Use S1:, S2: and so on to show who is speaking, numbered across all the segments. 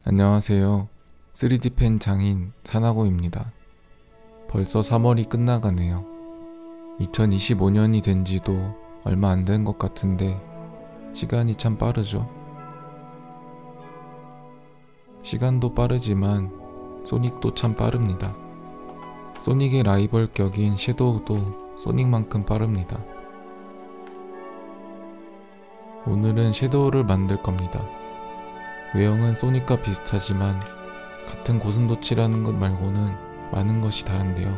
S1: 안녕하세요. 3D 펜 장인 사나고입니다. 벌써 3월이 끝나가네요. 2025년이 된 지도 얼마 안 된 것 같은데 시간이 참 빠르죠. 시간도 빠르지만 소닉도 참 빠릅니다. 소닉의 라이벌 격인 섀도우도 소닉만큼 빠릅니다. 오늘은 섀도우를 만들 겁니다. 외형은 소닉과 비슷하지만 같은 고슴도치라는 것 말고는 많은 것이 다른데요.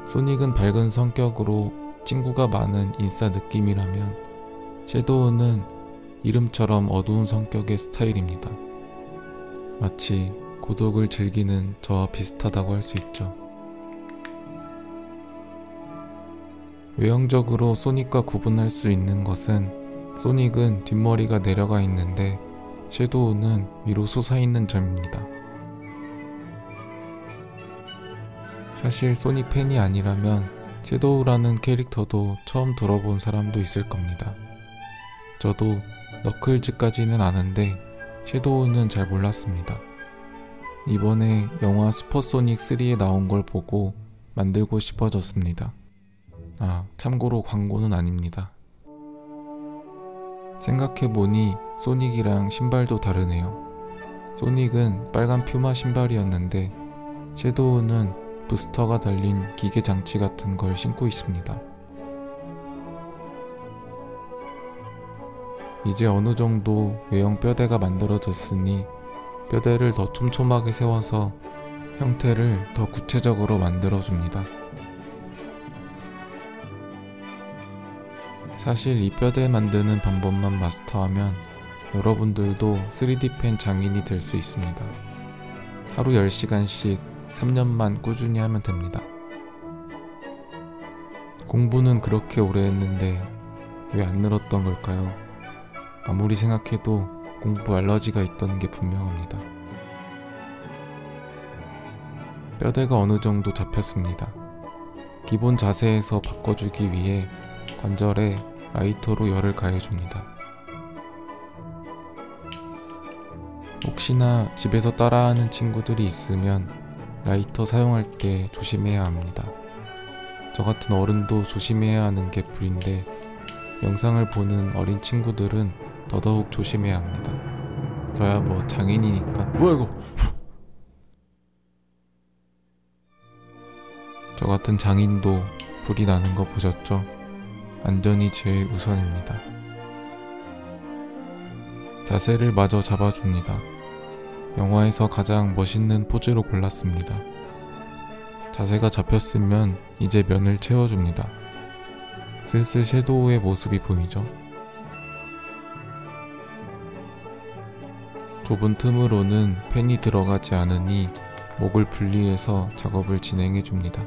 S1: 소닉은 밝은 성격으로 친구가 많은 인싸 느낌이라면 섀도우는 이름처럼 어두운 성격의 스타일입니다. 마치 고독을 즐기는 저와 비슷하다고 할 수 있죠. 외형적으로 소닉과 구분할 수 있는 것은 소닉은 뒷머리가 내려가 있는데 섀도우는 위로 솟아있는 점입니다. 사실 소닉 팬이 아니라면 섀도우라는 캐릭터도 처음 들어본 사람도 있을 겁니다. 저도 너클즈까지는 아는데 섀도우는 잘 몰랐습니다. 이번에 영화 슈퍼소닉 3에 나온 걸 보고 만들고 싶어졌습니다. 참고로 광고는 아닙니다. 생각해보니 소닉이랑 신발도 다르네요. 소닉은 빨간 퓨마 신발이었는데 섀도우는 부스터가 달린 기계 장치 같은 걸 신고 있습니다. 이제 어느 정도 외형 뼈대가 만들어졌으니 뼈대를 더 촘촘하게 세워서 형태를 더 구체적으로 만들어줍니다. 사실 이 뼈대 만드는 방법만 마스터하면 여러분들도 3D 펜 장인이 될 수 있습니다. 하루 10시간씩 3년만 꾸준히 하면 됩니다. 공부는 그렇게 오래 했는데 왜 안 늘었던 걸까요? 아무리 생각해도 공부 알러지가 있던 게 분명합니다. 뼈대가 어느 정도 잡혔습니다. 기본 자세에서 바꿔주기 위해 관절에 라이터로 열을 가해줍니다. 혹시나 집에서 따라하는 친구들이 있으면 라이터 사용할 때 조심해야 합니다. 저 같은 어른도 조심해야 하는 게 불인데 영상을 보는 어린 친구들은 더더욱 조심해야 합니다. 저야 뭐 장인이니까. 뭐야 이거! 저 같은 장인도 불이 나는 거 보셨죠? 안전이 제일 우선입니다. 자세를 마저 잡아줍니다. 영화에서 가장 멋있는 포즈로 골랐습니다. 자세가 잡혔으면 이제 면을 채워줍니다. 슬슬 섀도우의 모습이 보이죠? 좁은 틈으로는 펜이 들어가지 않으니 목을 분리해서 작업을 진행해줍니다.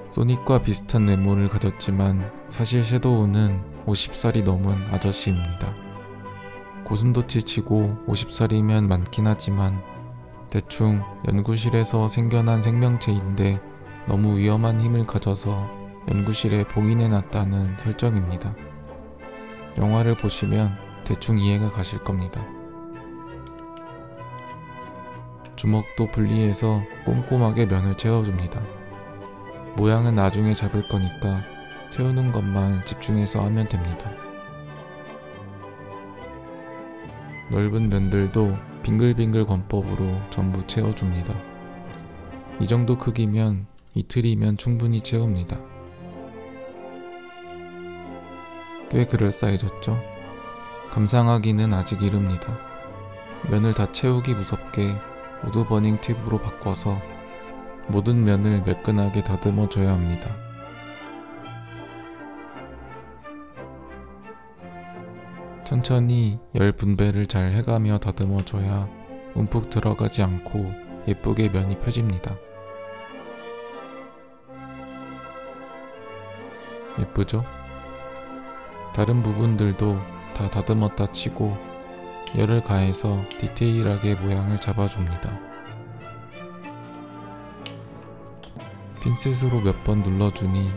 S1: 소닉과 비슷한 외모를 가졌지만 사실 섀도우는 50살이 넘은 아저씨입니다. 고슴도치 치고 50살이면 많긴 하지만 대충 연구실에서 생겨난 생명체인데 너무 위험한 힘을 가져서 연구실에 봉인해놨다는 설정입니다. 영화를 보시면 대충 이해가 가실 겁니다. 주먹도 분리해서 꼼꼼하게 면을 채워줍니다. 모양은 나중에 잡을 거니까 채우는 것만 집중해서 하면 됩니다. 넓은 면들도 빙글빙글 권법으로 전부 채워줍니다. 이 정도 크기면 이틀이면 충분히 채웁니다. 꽤 그럴싸해졌죠? 감상하기는 아직 이릅니다. 면을 다 채우기 무섭게 우드버닝 팁으로 바꿔서 모든 면을 매끈하게 다듬어 줘야 합니다. 천천히 열 분배를 잘 해가며 다듬어 줘야 움푹 들어가지 않고 예쁘게 면이 펴집니다. 예쁘죠? 다른 부분들도 다 다듬었다 치고 열을 가해서 디테일하게 모양을 잡아줍니다. 핀셋으로 몇 번 눌러주니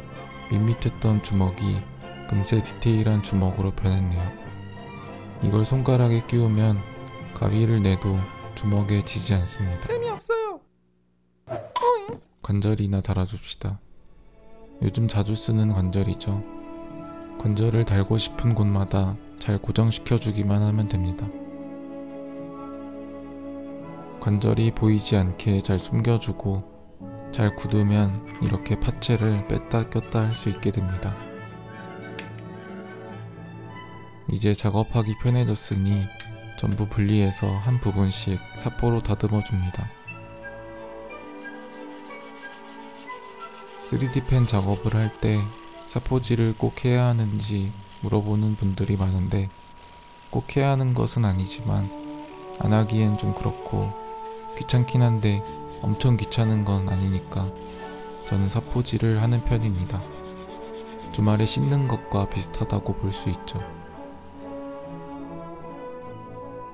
S1: 밋밋했던 주먹이 금세 디테일한 주먹으로 변했네요. 이걸 손가락에 끼우면 가위를 내도 주먹에 지지 않습니다.
S2: 재미없어요.
S1: 관절이나 달아줍시다. 요즘 자주 쓰는 관절이죠. 관절을 달고 싶은 곳마다 잘 고정시켜주기만 하면 됩니다. 관절이 보이지 않게 잘 숨겨주고 잘 굳으면 이렇게 파채를 뺐다 꼈다 할 수 있게 됩니다. 이제 작업하기 편해졌으니 전부 분리해서 한 부분씩 사포로 다듬어 줍니다. 3D 펜 작업을 할 때 사포질을 꼭 해야 하는지 물어보는 분들이 많은데 꼭 해야 하는 것은 아니지만 안 하기엔 좀 그렇고 귀찮긴 한데 엄청 귀찮은 건 아니니까 저는 사포질을 하는 편입니다. 주말에 씻는 것과 비슷하다고 볼 수 있죠.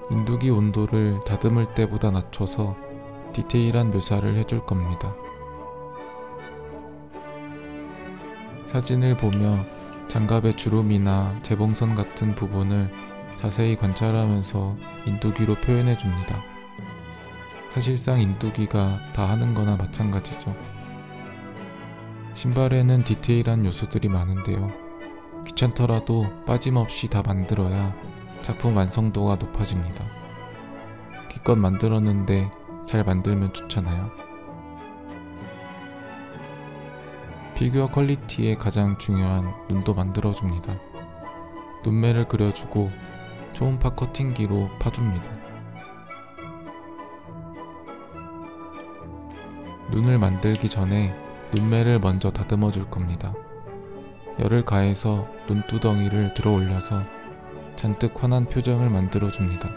S1: 인두기 온도를 다듬을 때보다 낮춰서 디테일한 묘사를 해줄 겁니다. 사진을 보며 장갑의 주름이나 재봉선 같은 부분을 자세히 관찰하면서 인두기로 표현해 줍니다. 사실상 인두기가 다 하는 거나 마찬가지죠. 신발에는 디테일한 요소들이 많은데요. 귀찮더라도 빠짐없이 다 만들어야 작품 완성도가 높아집니다. 기껏 만들었는데 잘 만들면 좋잖아요. 피규어 퀄리티에 가장 중요한 눈도 만들어줍니다. 눈매를 그려주고 초음파 커팅기로 파줍니다. 눈을 만들기 전에 눈매를 먼저 다듬어 줄 겁니다. 열을 가해서 눈두덩이를 들어 올려서 잔뜩 환한 표정을 만들어 줍니다.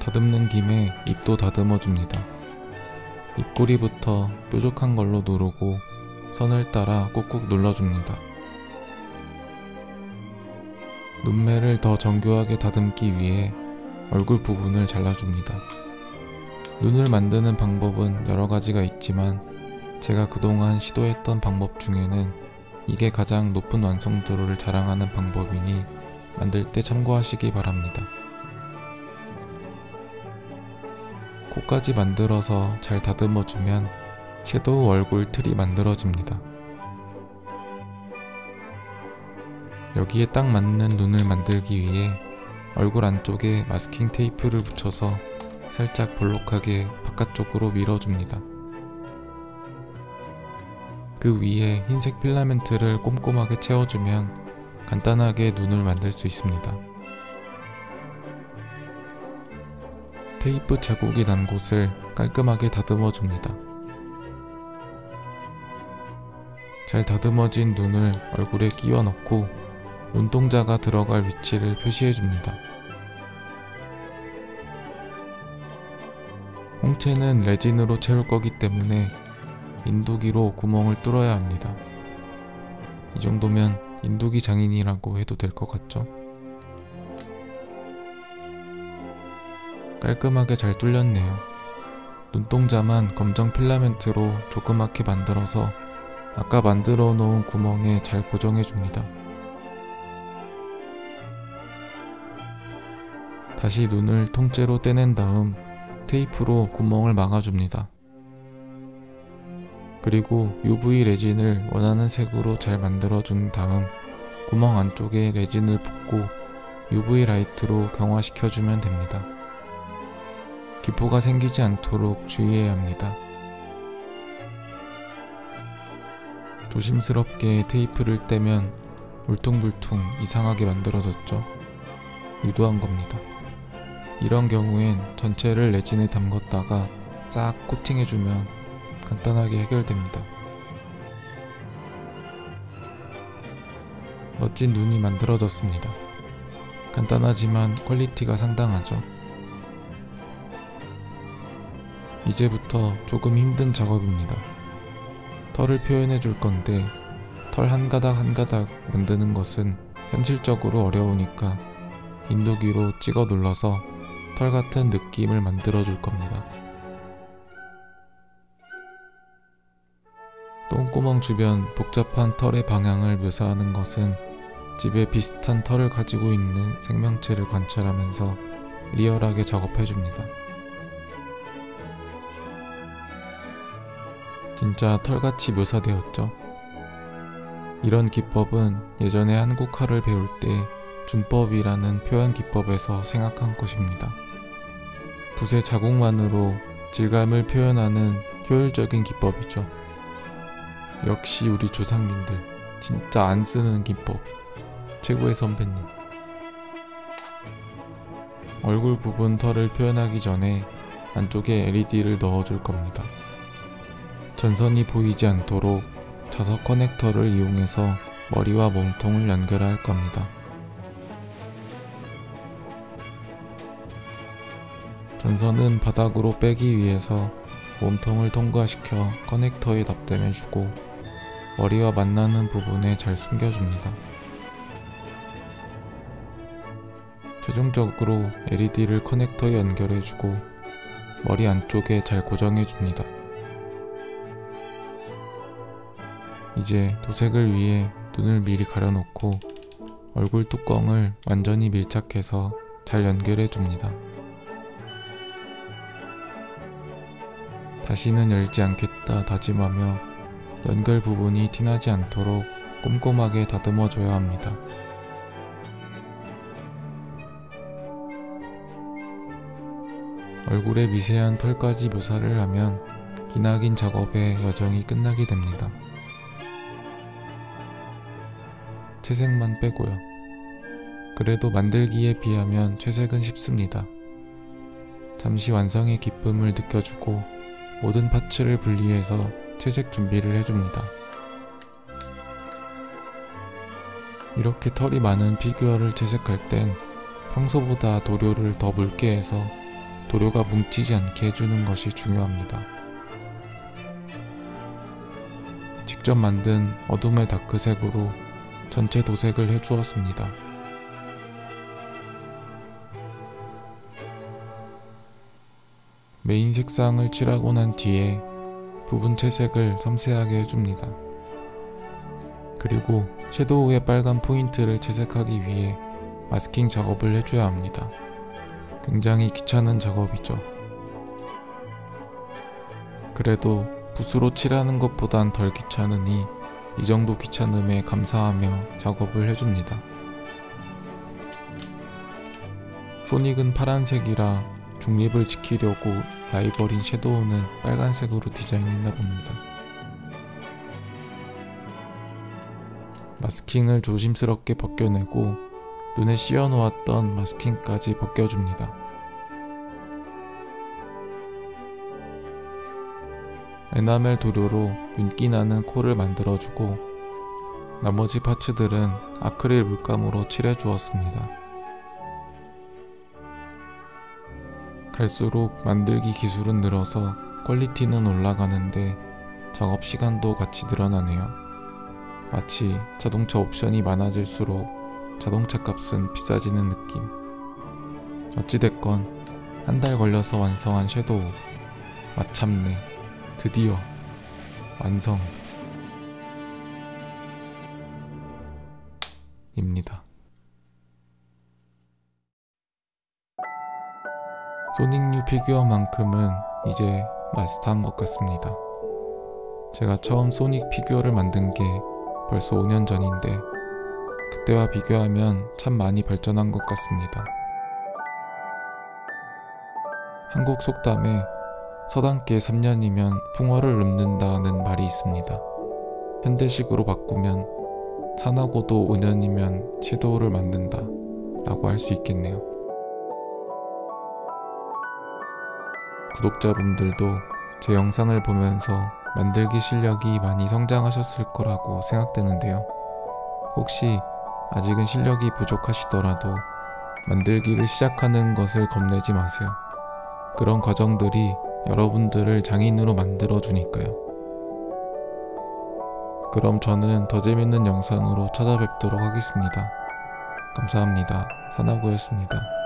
S1: 다듬는 김에 입도 다듬어 줍니다. 입꼬리부터 뾰족한 걸로 누르고 선을 따라 꾹꾹 눌러줍니다. 눈매를 더 정교하게 다듬기 위해 얼굴 부분을 잘라줍니다. 눈을 만드는 방법은 여러 가지가 있지만 제가 그동안 시도했던 방법 중에는 이게 가장 높은 완성도를 자랑하는 방법이니 만들 때 참고하시기 바랍니다. 코까지 만들어서 잘 다듬어주면 섀도우 얼굴 틀이 만들어집니다. 여기에 딱 맞는 눈을 만들기 위해 얼굴 안쪽에 마스킹 테이프를 붙여서 살짝 볼록하게 바깥쪽으로 밀어줍니다. 그 위에 흰색 필라멘트를 꼼꼼하게 채워주면 간단하게 눈을 만들 수 있습니다. 테이프 자국이 난 곳을 깔끔하게 다듬어 줍니다. 잘 다듬어진 눈을 얼굴에 끼워 넣고 눈동자가 들어갈 위치를 표시해 줍니다. 홍채는 레진으로 채울 거기 때문에 인두기로 구멍을 뚫어야 합니다. 이 정도면 인두기 장인이라고 해도 될 것 같죠? 깔끔하게 잘 뚫렸네요. 눈동자만 검정 필라멘트로 조그맣게 만들어서 아까 만들어 놓은 구멍에 잘 고정해 줍니다. 다시 눈을 통째로 떼낸 다음 테이프로 구멍을 막아줍니다. 그리고 UV 레진을 원하는 색으로 잘 만들어준 다음 구멍 안쪽에 레진을 붓고 UV 라이트로 경화시켜주면 됩니다. 기포가 생기지 않도록 주의해야 합니다. 조심스럽게 테이프를 떼면 울퉁불퉁 이상하게 만들어졌죠? 유도한 겁니다. 이런 경우엔 전체를 레진에 담궜다가 싹 코팅해주면 간단하게 해결됩니다. 멋진 눈이 만들어졌습니다. 간단하지만 퀄리티가 상당하죠. 이제부터 조금 힘든 작업입니다. 털을 표현해 줄 건데 털 한 가닥 한 가닥 만드는 것은 현실적으로 어려우니까 인두기로 찍어 눌러서 털 같은 느낌을 만들어 줄 겁니다. 똥구멍 주변 복잡한 털의 방향을 묘사하는 것은 집에 비슷한 털을 가지고 있는 생명체를 관찰하면서 리얼하게 작업해줍니다. 진짜 털같이 묘사되었죠. 이런 기법은 예전에 한국화를 배울 때 준법이라는 표현 기법에서 생각한 것입니다. 붓의 자국만으로 질감을 표현하는 효율적인 기법이죠. 역시 우리 조상님들 진짜 안 쓰는 기법, 최고의 선배님. 얼굴 부분 털을 표현하기 전에 안쪽에 LED를 넣어줄 겁니다. 전선이 보이지 않도록 자석 커넥터를 이용해서 머리와 몸통을 연결할 겁니다. 전선은 바닥으로 빼기 위해서 몸통을 통과시켜 커넥터에 납땜해주고 머리와 만나는 부분에 잘 숨겨줍니다. 최종적으로 LED를 커넥터에 연결해주고 머리 안쪽에 잘 고정해줍니다. 이제 도색을 위해 눈을 미리 가려놓고 얼굴 뚜껑을 완전히 밀착해서 잘 연결해줍니다. 다시는 열지 않겠다 다짐하며 연결 부분이 티나지 않도록 꼼꼼하게 다듬어줘야 합니다. 얼굴에 미세한 털까지 묘사를 하면 기나긴 작업의 여정이 끝나게 됩니다. 채색만 빼고요. 그래도 만들기에 비하면 채색은 쉽습니다. 잠시 완성의 기쁨을 느껴주고 모든 파츠를 분리해서 채색 준비를 해줍니다. 이렇게 털이 많은 피규어를 채색할 땐 평소보다 도료를 더 묽게 해서 도료가 뭉치지 않게 해주는 것이 중요합니다. 직접 만든 어둠의 다크색으로 전체 도색을 해주었습니다. 메인 색상을 칠하고 난 뒤에 부분 채색을 섬세하게 해줍니다. 그리고 섀도우의 빨간 포인트를 채색하기 위해 마스킹 작업을 해줘야 합니다. 굉장히 귀찮은 작업이죠. 그래도 붓으로 칠하는 것보단 덜 귀찮으니 이 정도 귀찮음에 감사하며 작업을 해줍니다. 소닉은 파란색이라 중립을 지키려고 라이벌인 섀도우는 빨간색으로 디자인했나 봅니다. 마스킹을 조심스럽게 벗겨내고 눈에 씌워놓았던 마스킹까지 벗겨줍니다. 에나멜 도료로 윤기 나는 코를 만들어주고 나머지 파츠들은 아크릴 물감으로 칠해주었습니다. 갈수록 만들기 기술은 늘어서 퀄리티는 올라가는데 작업 시간도 같이 늘어나네요. 마치 자동차 옵션이 많아질수록 자동차 값은 비싸지는 느낌. 어찌됐건 한 달 걸려서 완성한 섀도우. 마참내 드디어 완성 입니다. 소닉류 피규어만큼은 이제 마스터한 것 같습니다. 제가 처음 소닉 피규어를 만든 게 벌써 5년 전인데 그때와 비교하면 참 많이 발전한 것 같습니다. 한국 속담에 서당계 3년이면 풍어를 읊는다는 말이 있습니다. 현대식으로 바꾸면 산하고도 5년이면 섀도우를 만든다 라고 할 수 있겠네요. 구독자분들도 제 영상을 보면서 만들기 실력이 많이 성장하셨을 거라고 생각되는데요. 혹시 아직은 실력이 부족하시더라도 만들기를 시작하는 것을 겁내지 마세요. 그런 과정들이 여러분들을 장인으로 만들어주니까요. 그럼 저는 더 재밌는 영상으로 찾아뵙도록 하겠습니다. 감사합니다. 산하고였습니다.